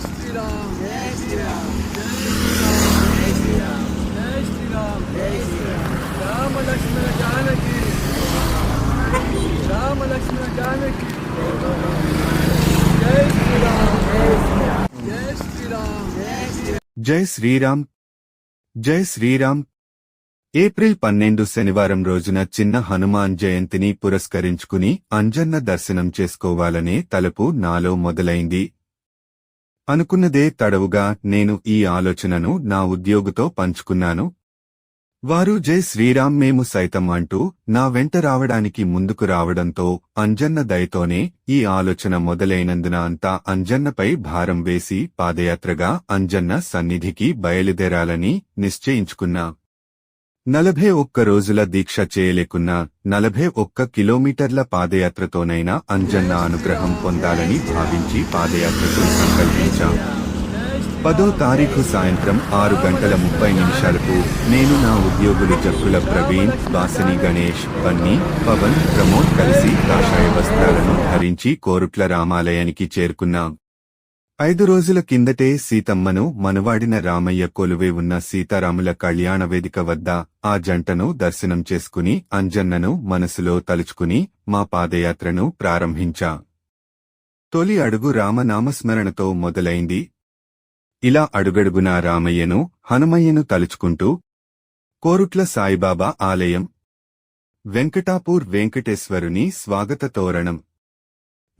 శ్రీరామ్ జై శ్రీరామ్ జై శ్రీరామ్ జై శ్రీరామ్ జై శ్రీరామ్ జై శ్రీరామ్ రామ లక్ష్మణ జానకి రామ లక్ష్మణ జానకి జై శ్రీరామ్ జై శ్రీరామ్ జై శ్రీరామ్ జై శ్రీరామ్ జై శ్రీరామ్ జై శ్రీరామ్ ఏప్రిల్ 12 శనివారం రోజున చిన్న హనుమాన్ జయంతిని పురస్కరించుకుని అంజన్న దర్శనం చేసుకోవాలనే తలపు నాలో మొదలైంది. అనుకున్నదే తడవుగా నేను ఈ ఆలోచనను నా ఉద్యోగితో పంచుకున్నాను. వారు జై శ్రీరామ్ మేము సైతం అంటూ నా వెంట రావడానికి ముందుకు రావడంతో అంజన్న దయతోనే ఈ ఆలోచన మొదలైనందున అంతా అంజన్నపై భారం వేసి పాదయాత్రగా అంజన్న సన్నిధికి బయలుదేరాలని నిశ్చయించుకున్నా. 41 రోజుల దీక్ష చేయలేకున్నా 41 కిలోమీటర్ల పాదయాత్రతోనైనా అంజన్న అనుగ్రహం పొందాలని భావించి పాదయాత్రకు సంకల్పించాం. 10వ తారీఖు సాయంత్రం 6:30 నేను నా ఉద్యోగులు జక్కుల ప్రవీణ్, వాసిని గణేష్, బన్నీ, పవన్, ప్రమోద్ కలిసి కాషాయ వస్త్రాలను ధరించి కోరుట్ల రామాలయానికి చేరుకున్నాం. 5 రోజుల కిందటే సీతమ్మను మనవాడిన రామయ్య కొలువే ఉన్న సీతారాముల కళ్యాణ వేదిక వద్ద ఆ జంటను దర్శనం చేసుకుని అంజన్నను మనసులో తలుచుకుని మా పాదయాత్రను ప్రారంభించా. తొలి అడుగు రామనామస్మరణతో మొదలైంది. ఇలా అడుగడుగునా రామయ్యను, హనుమయ్యను తలుచుకుంటూ కోరుట్ల సాయిబాబా ఆలయం, వెంకటాపూర్ వెంకటేశ్వరుని స్వాగత తోరణం,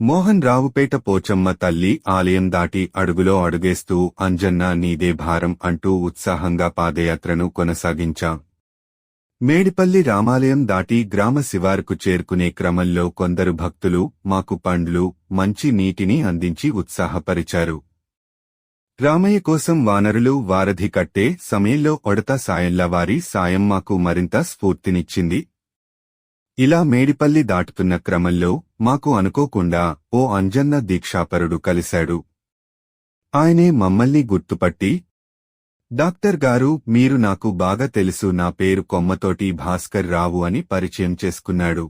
మోహన్ రావుపేట పోచమ్మ తల్లి ఆలయం దాటి అడుగులో అడుగేస్తూ అంజన్న నీదే భారం అంటూ ఉత్సాహంగా పాదయాత్రను కొనసాగించాం. మేడిపల్లి రామాలయం దాటి గ్రామ శివారుకు చేరుకునే క్రమంలో కొందరు భక్తులు మాకు పండ్లు, మంచి నీటిని అందించి ఉత్సాహపరిచారు. రామయ్య కోసం వానరులు వారధి కట్టే సమయంలో ఒడతా సాయంలా వారి సాయం మాకు మరింత స్ఫూర్తినిచ్చింది. ఇలా మేడిపల్లి దాటుతున్న క్రమంలో మాకు అనుకోకుండా ఓ అంజన్న దీక్షాపరుడు కలిశాడు. ఆయనే మమ్మల్ని గుర్తుపట్టి, డాక్టర్ గారు మీరు నాకు బాగా తెలుసు, నా పేరు కొమ్మతోటి భాస్కర్ రావు అని పరిచయం చేసుకున్నాడు.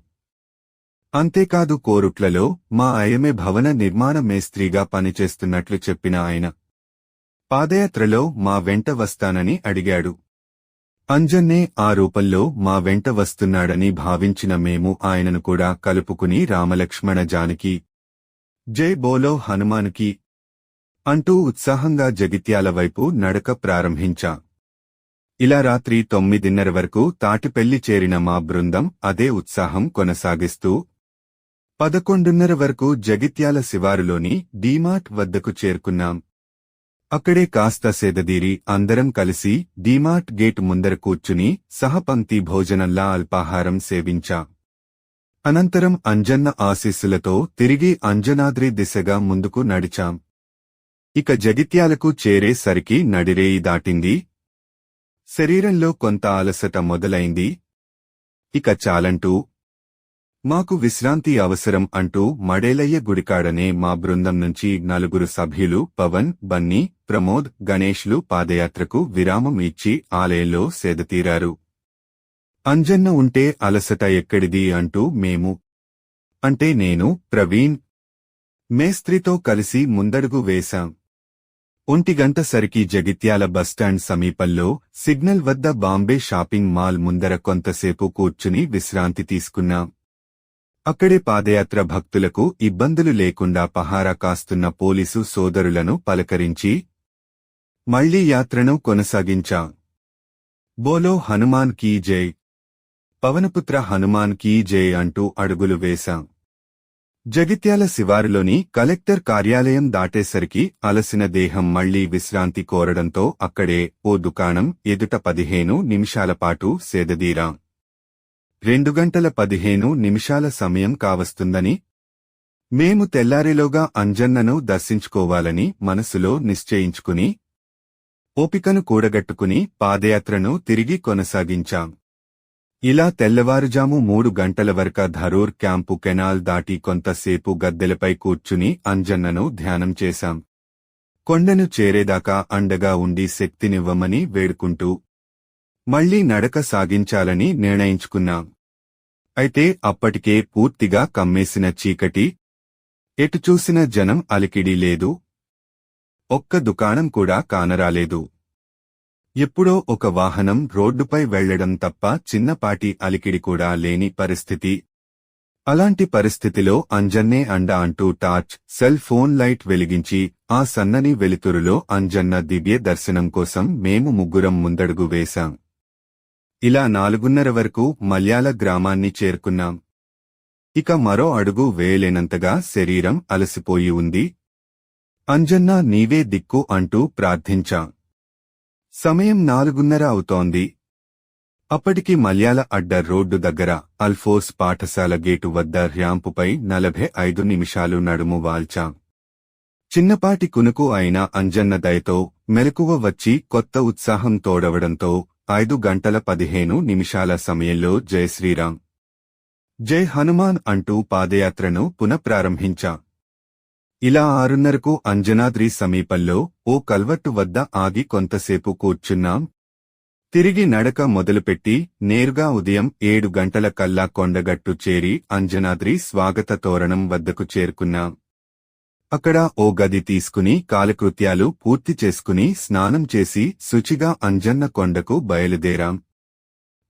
అంతేకాదు కోరుట్లలో మా అయమే భవన నిర్మాణ మేస్త్రీగా పనిచేస్తున్నట్లు చెప్పిన ఆయన పాదయాత్రలో మా వెంట వస్తానని అడిగాడు. అంజన్నే ఆ రూపంలో మా వెంట వస్తున్నాడని భావించిన మేము ఆయనను కూడా కలుపుకుని రామలక్ష్మణ జానకి జై బోలో హనుమాన్కి అంటూ ఉత్సాహంగా జగిత్యాల వైపు నడక ప్రారంభించా. ఇలా రాత్రి 9:30 వరకు తాటిపెల్లి చేరిన మా బృందం అదే ఉత్సాహం కొనసాగిస్తూ 11:30 వరకు జగిత్యాల శివారులోని డీమార్ట్ వద్దకు చేరుకున్నాం. అక్కడే కాస్త సేదదీరి అందరం కలిసి డీమార్ట్ గేట్ ముందర కూర్చుని సహపంక్తి భోజనంలా అల్పాహారం సేవించా. అనంతరం అంజన్న ఆశీస్సులతో తిరిగి అంజనాద్రి దిశగా ముందుకు నడిచాం. ఇక జగిత్యాలకు చేరేసరికి నడిరేయి దాటింది. శరీరంలో కొంత అలసట మొదలైంది. ఇక చాలంటూ మాకు విశ్రాంతి అవసరం అంటూ మడేలయ్య గుడికాడనే మా బృందం నుంచి 4 సభ్యులు పవన్, బన్నీ, ప్రమోద్, గణేష్లు పాదయాత్రకు విరామం ఇచ్చి ఆలయంలో సేదతీరారు. అంజన్న ఉంటే అలసట ఎక్కడిది అంటూ మేము, అంటే నేను, ప్రవీణ్, మేస్త్రితో కలిసి ముందడుగు వేశాం. 1 గంట సరికి జగిత్యాల బస్టాండ్ సమీపంలో సిగ్నల్ వద్ద బాంబే షాపింగ్ మాల్ ముందర కొంతసేపు కూర్చుని విశ్రాంతి తీసుకున్నాం. అక్కడే పాదయాత్ర భక్తులకు ఇబ్బందులు లేకుండా పహారా కాస్తున్న పోలీసు సోదరులను పలకరించి మళ్లీ యాత్రను కొనసాగించాం. బోలో హనుమాన్ కీ జై, పవనపుత్ర హనుమాన్ కీ జై అంటూ అడుగులు వేశాం. జగిత్యాల శివారులోని కలెక్టర్ కార్యాలయం దాటేసరికి అలసిన దేహం మళ్లీ విశ్రాంతి కోరడంతో అక్కడే ఓ దుకాణం ఎదుట 15 నిమిషాల పాటు సేదదీరాం. 2:15 సమయం కావస్తుందని, మేము తెల్లారేలోగా అంజన్నను దర్శించుకోవాలని మనసులో నిశ్చయించుకుని ఓపికను కూడగట్టుకుని పాదయాత్రను తిరిగి కొనసాగించాం. ఇలా తెల్లవారుజాము 3 గంటల వరక ధరూర్ క్యాంపు కెనాల్ దాటి కొంతసేపు గద్దెలపై కూర్చుని అంజన్నను ధ్యానం చేశాం. కొండను చేరేదాకా అండగా ఉండి శక్తినివ్వమని వేడుకుంటూ మళ్లీ నడక సాగించాలని నిర్ణయించుకున్నాం. అయితే అప్పటికే పూర్తిగా కమ్మేసిన చీకటి, ఎటు చూసిన జనం అలికిడి లేదు. ఒక్క దుకాణం కూడా కానరాలేదు. ఎప్పుడో ఒక వాహనం రోడ్డుపై వెళ్లడం తప్ప చిన్నపాటి అలికిడి కూడా లేని పరిస్థితి. అలాంటి పరిస్థితిలో అంజన్నే అండ అంటూ టార్చ్, సెల్ ఫోన్ లైట్ వెలిగించి ఆ సన్నని వెలుతురులో అంజన్న దివ్య దర్శనం కోసం మేము ముగ్గురం ముందడుగు వేశాం. ఇలా 4:30 వరకు మల్యాల గ్రామాన్ని చేరుకున్నాం. ఇక మరో అడుగు వేయలేనంతగా శరీరం అలసిపోయి ఉంది. అంజన్నా నీవే దిక్కు అంటూ ప్రార్థించాం. సమయం 4:30 అవుతోంది. అప్పటికి మల్యాల అడ్డ రోడ్డు దగ్గర అల్ఫోర్స్ పాఠశాల గేటు వద్ద ర్యాంపుపై 45 నిమిషాలు నడుము వాల్చాం. చిన్నపాటి కునుకు అయిన అంజన్న దయతో మెలకువ వచ్చి కొత్త ఉత్సాహం తోడవడంతో 5 గంటల 15 నిమిషాల సమయంలో జై శ్రీరామ్, జై హనుమాన్ అంటూ పాదయాత్రను పునఃప్రారంభించాం. ఇలా 6:30కు అంజనాద్రి సమీపంలో ఓ కల్వర్టు వద్ద ఆగి కొంతసేపు కూర్చున్నాం. తిరిగి నడక మొదలుపెట్టి నేరుగా ఉదయం 7 గంటల కల్లా కొండగట్టు చేరి అంజనాద్రి స్వాగత తోరణం వద్దకు చేరుకున్నాం. అక్కడ ఓ గది తీసుకుని కాలకృత్యాలు పూర్తి చేసుకుని స్నానం చేసి శుచిగా అంజన్న కొండకు బయలుదేరాం.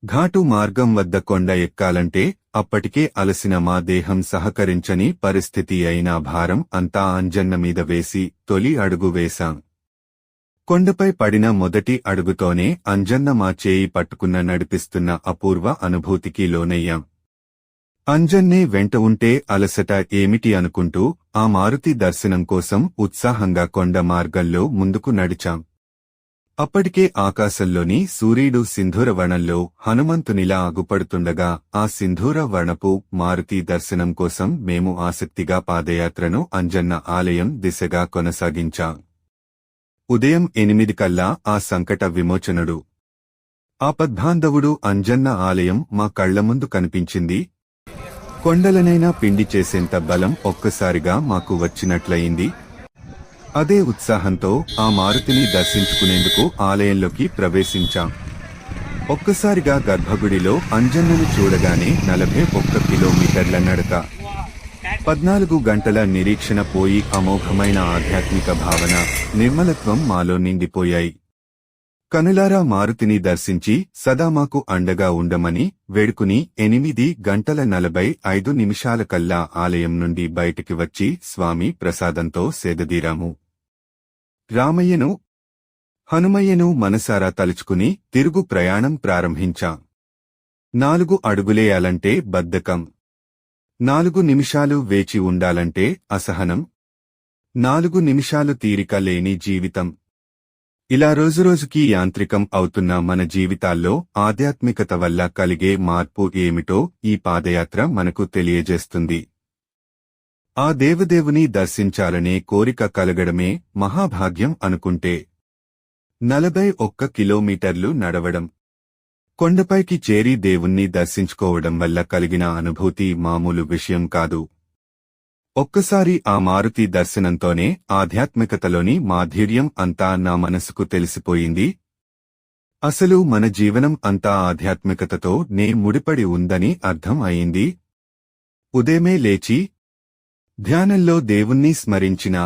ఘాటు మార్గం వద్ద కొండ ఎక్కాలంటే అప్పటికే అలసిన మా దేహం సహకరించని పరిస్థితి అయినా భారం అంతా అంజన్న మీద వేసి తొలి అడుగు వేశాం. కొండపై పడిన మొదటి అడుగుతోనే అంజన్న మా చేయి పట్టుకున్న నడిపిస్తున్న అపూర్వ అనుభూతికి లోనయ్యాం. అంజన్నే వెంట ఉంటే అలసట ఏమిటి అనుకుంటూ ఆ మారుతి దర్శనం కోసం ఉత్సాహంగా కొండ మార్గంలో ముందుకు నడిచాం. అప్పటికే ఆకాశంలోని సూర్యుడు సింధూరవణంలో హనుమంతునిలా అగుపడుతుండగా ఆ సింధూరవణపు మారుతి దర్శనం కోసం మేము ఆసక్తిగా పాదయాత్రను అంజన్న ఆలయం దిశగా కొనసాగించాం. ఉదయం 8 కల్లా ఆ సంకట విమోచనుడు, ఆపద్బాంధవుడు అంజన్న ఆలయం మా కళ్ల ముందు కనిపించింది. కొండలనైనా పిండి చేసేంత బలం ఒక్కసారిగా మాకు వచ్చినట్లయింది. అదే ఉత్సాహంతో ఆ మారుతిని దర్శించుకునేందుకు ఆలయంలోకి ప్రవేశించాం. ఒక్కసారిగా గర్భగుడిలో అంజన్నను చూడగానే 41 కిలోమీటర్ల నడక, 14 గంటల నిరీక్షణ పోయి అమోఘమైన ఆధ్యాత్మిక భావన, నిర్మలత్వం మాలో నిండిపోయాయి. కనులారా మారుతిని దర్శించి సదా మాకు అండగా ఉండమని వేడుకుని 8 గంటల 45 నిమిషాల కల్లా ఆలయం నుండి బయటికి వచ్చి స్వామి ప్రసాదంతో సేదదీరాము. రామయ్యను, హనుమయ్యను మనసారా తలుచుకుని తిరుగు ప్రయాణం ప్రారంభించాం. 4 అడుగులేయాలంటే బద్ధకం, 4 నిమిషాలు వేచి ఉండాలంటే అసహనం, 4 నిమిషాలు తీరిక లేని జీవితం. ఇలా రోజురోజుకీ యాంత్రికం అవుతున్న మన జీవితాల్లో ఆధ్యాత్మికత వల్ల కలిగే మార్పు ఏమిటో ఈ పాదయాత్ర మనకు తెలియజేస్తుంది. ఆ దేవదేవుని దర్శించాలనే కోరిక కలగడమే మహాభాగ్యం అనుకుంటే 41 కిలోమీటర్లు నడవడం, కొండపైకి చేరి దేవుణ్ణి దర్శించుకోవడం వల్ల కలిగిన అనుభూతి మామూలు విషయం కాదు. ఒక్కసారి ఆ మారుతి దర్శనంతోనే ఆధ్యాత్మికతలోని మాధుర్యం అంతా నా మనసుకు తెలిసిపోయింది. అసలు మన జీవనం అంతా ఆధ్యాత్మికతతో ముడిపడి ఉందని అర్థం అయింది. ఉదయమే లేచి ధ్యానంలో దేవుణ్ణి స్మరించిన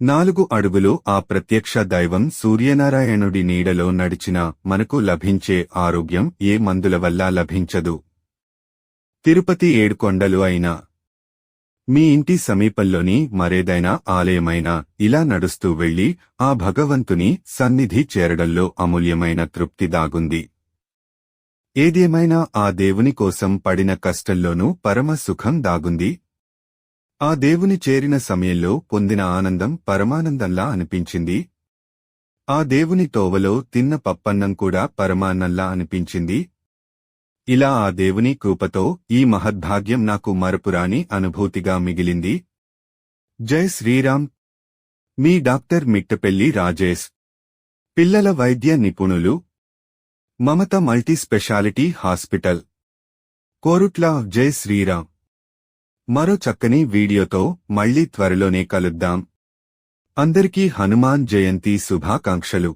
4 అడుగులు ఆ ప్రత్యక్ష దైవం సూర్యనారాయణుడి నీడలో నడిచిన మనకు లభించే ఆరోగ్యం ఏ మందుల వల్ల లభించదు. తిరుపతి 7 కొండలు అయినా, మీ ఇంటి సమీపంలోని మరేదైనా ఆలయమైనా ఇలా నడుస్తూ వెళ్లి ఆ భగవంతుని సన్నిధి చేరడంలో అమూల్యమైన తృప్తి దాగుంది. ఏదేమైనా ఆ దేవుని కోసం పడిన కష్టంలోనూ పరమ సుఖం దాగుంది. ఆ దేవుని చేరిన సమయంలో పొందిన ఆనందం పరమానందంలా అనిపించింది. ఆ దేవుని తోవలో తిన్న పప్పన్నం కూడా పరమాన్నంలా అనిపించింది. ఇలా ఆ దేవుని కృపతో ఈ మహద్భాగ్యం నాకు మరపురాని అనుభూతిగా మిగిలింది. జై శ్రీరామ్. మీ డాక్టర్ మిట్టపెల్లి రాజేష్, పిల్లల వైద్య నిపుణులు, మమత మల్టీ స్పెషాలిటీ హాస్పిటల్, కోరుట్ల. జై శ్రీరామ్. మరో చక్కని వీడియోతో మళ్లీ త్వరలోనే కలుద్దాం. అందరికీ హనుమాన్ జయంతి శుభాకాంక్షలు.